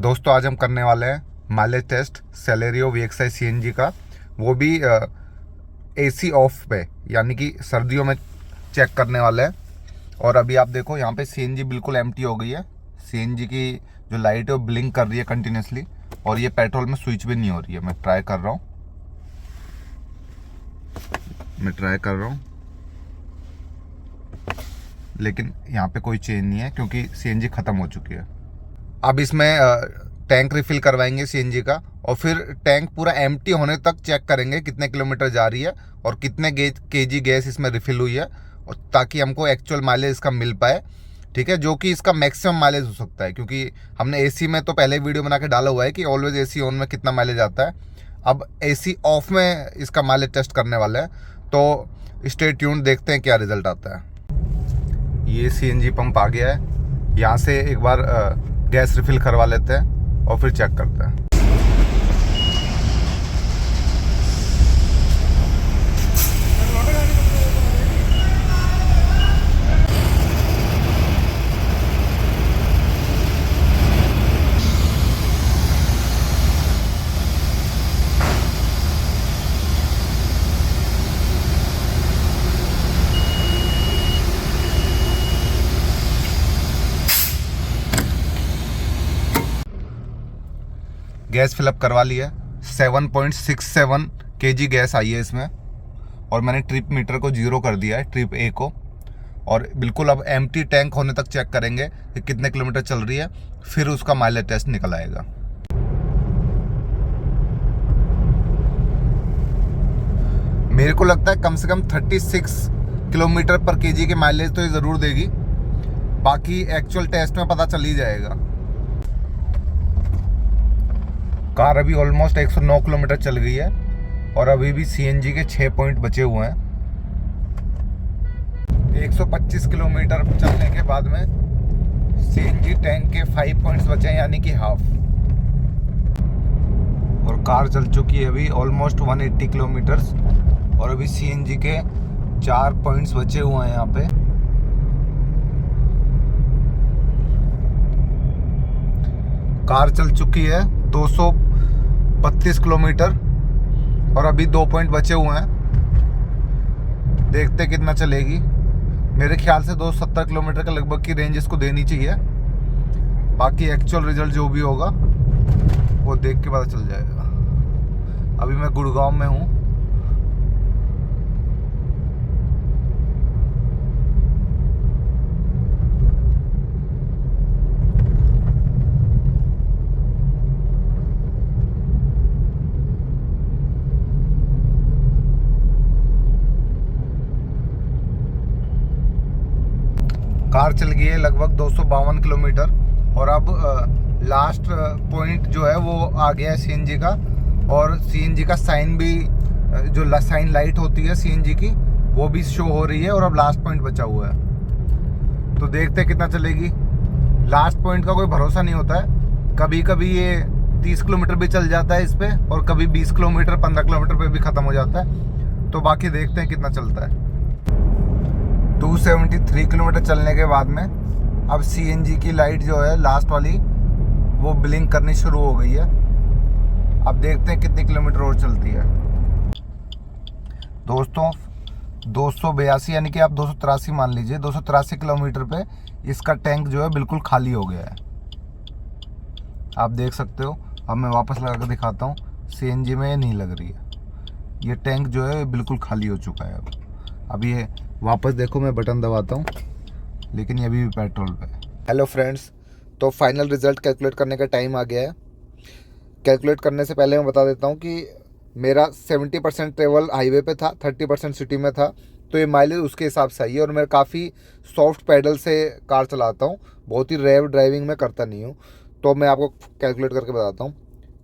दोस्तों आज हम करने वाले हैं mileage test Celerio VXI CNG का, वो भी AC ऑफ पे, यानी कि सर्दियों में चेक करने वाले हैं। और अभी आप देखो यहाँ पे CNG बिल्कुल एम्प्टी हो गई है। CNG की जो लाइट है वो ब्लिंक कर रही है कंटिन्यूसली, और ये पेट्रोल में स्विच भी नहीं हो रही है। मैं ट्राई कर रहा हूँ लेकिन यहाँ पे कोई चेंज नहीं है क्योंकि CNG ख़त्म हो चुकी है। अब इसमें टैंक रिफिल करवाएंगे CNG का, और फिर टैंक पूरा एम्प्टी होने तक चेक करेंगे कितने किलोमीटर जा रही है और कितने केजी गैस इसमें रिफिल हुई है, और ताकि हमको एक्चुअल माइलेज इसका मिल पाए। ठीक है, जो कि इसका मैक्सिमम माइलेज हो सकता है, क्योंकि हमने AC में तो पहले वीडियो बना के डाला हुआ है कि ऑलवेज AC ऑन में कितना माइलेज आता है। अब AC ऑफ में इसका माइलेज टेस्ट करने वाले हैं, तो स्टे ट्यून्ड, देखते हैं क्या रिजल्ट आता है। ये CNG पंप आ गया है, यहाँ से एक बार गैस रिफिल करवा लेते हैं और फिर चेक करते हैं। गैस फिलअप करवा लिया, 7.67 kg गैस आई है इसमें, और मैंने ट्रिप मीटर को 0 कर दिया है, ट्रिप A को। और बिल्कुल अब एम्प्टी टैंक होने तक चेक करेंगे कि कितने किलोमीटर चल रही है, फिर उसका माइलेज टेस्ट निकल आएगा। मेरे को लगता है कम से कम 36 किलोमीटर पर kg के माइलेज तो ये ज़रूर देगी, बाकी एक्चुअल टेस्ट में पता चल ही जाएगा। कार अभी ऑलमोस्ट 109 किलोमीटर चल गई है, और अभी भी CNG के 6 पॉइंट बचे हुए हैं। 125 किलोमीटर चलने के बाद में CNG टैंक के 5 पॉइंट्स बचे हैं, यानी कि हाफ। और कार चल चुकी है अभी ऑलमोस्ट 180 किलोमीटर्स, और अभी CNG के 4 पॉइंट्स बचे हुए हैं यहाँ पे। कार चल चुकी है 232 किलोमीटर, और अभी 2 पॉइंट बचे हुए हैं। देखते कितना चलेगी। मेरे ख्याल से 270 किलोमीटर के लगभग की रेंज इसको देनी चाहिए। बाकी एक्चुअल रिजल्ट जो भी होगा वो देख के पता चल जाएगा। अभी मैं गुड़गांव में हूँ। कार चल गई है लगभग 252 किलोमीटर, और अब लास्ट पॉइंट जो है वो आ गया है CNG का, और CNG का साइन भी, जो साइन लाइट होती है CNG की, वो भी शो हो रही है, और अब लास्ट पॉइंट बचा हुआ है। तो देखते हैं कितना चलेगी। लास्ट पॉइंट का कोई भरोसा नहीं होता है, कभी कभी ये 30 किलोमीटर भी चल जाता है इस पर, और कभी 20 किलोमीटर 15 किलोमीटर पे भी ख़त्म हो जाता है। तो बाकी देखते हैं कितना चलता है। 273 किलोमीटर चलने के बाद में अब CNG की लाइट जो है लास्ट वाली, वो ब्लिंक करनी शुरू हो गई है। अब देखते हैं कितने किलोमीटर और चलती है। दोस्तों 282, यानी कि आप 283 मान लीजिए, 283 किलोमीटर पे इसका टैंक जो है बिल्कुल खाली हो गया है। आप देख सकते हो। अब मैं वापस लगा कर दिखाता हूँ। CNG में नहीं लग रही है, ये टैंक जो है बिल्कुल खाली हो चुका है। अब ये वापस देखो, मैं बटन दबाता हूँ, लेकिन ये अभी भी पेट्रोल पे है। हेलो फ्रेंड्स, तो फाइनल रिज़ल्ट कैलकुलेट करने का टाइम आ गया है। कैलकुलेट करने से पहले मैं बता देता हूँ कि मेरा 70% ट्रेवल हाईवे पे था, 30% सिटी में था, तो ये माइलेज उसके हिसाब से आई है। और मैं काफ़ी सॉफ्ट पैडल से कार चलाता हूँ, बहुत ही रेव ड्राइविंग में करता नहीं हूँ। तो मैं आपको कैलकुलेट करके बताता हूँ।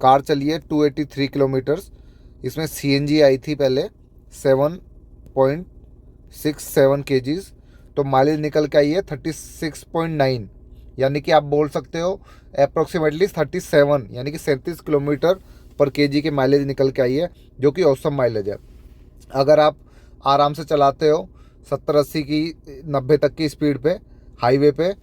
कार चली है 283 किलोमीटर्स, इसमें CNG आई थी पहले 7.67 kgs, तो माइलेज निकल के आई है 36.9, यानी कि आप बोल सकते हो अप्रोक्सीमेटली 37, यानी कि 37 किलोमीटर पर kg की माइलेज निकल के आई है, जो कि औसम माइलेज है। अगर आप आराम से चलाते हो 70-80 की 90 तक की स्पीड पे हाईवे पे,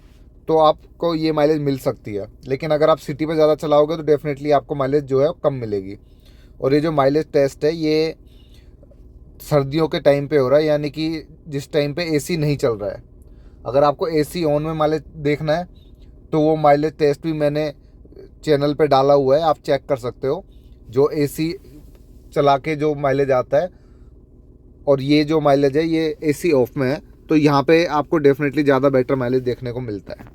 तो आपको ये माइलेज मिल सकती है। लेकिन अगर आप सिटी पे ज़्यादा चलाओगे तो डेफिनेटली आपको माइलेज जो है कम मिलेगी। और ये जो माइलेज टेस्ट है ये सर्दियों के टाइम पे हो रहा है, यानी कि जिस टाइम पे एसी नहीं चल रहा है। अगर आपको एसी ऑन में माइलेज देखना है तो वो माइलेज टेस्ट भी मैंने चैनल पे डाला हुआ है, आप चेक कर सकते हो। जो एसी चला के जो माइलेज आता है और ये जो माइलेज है ये एसी ऑफ में है, तो यहाँ पे आपको डेफिनेटली ज़्यादा बेटर माइलेज देखने को मिलता है।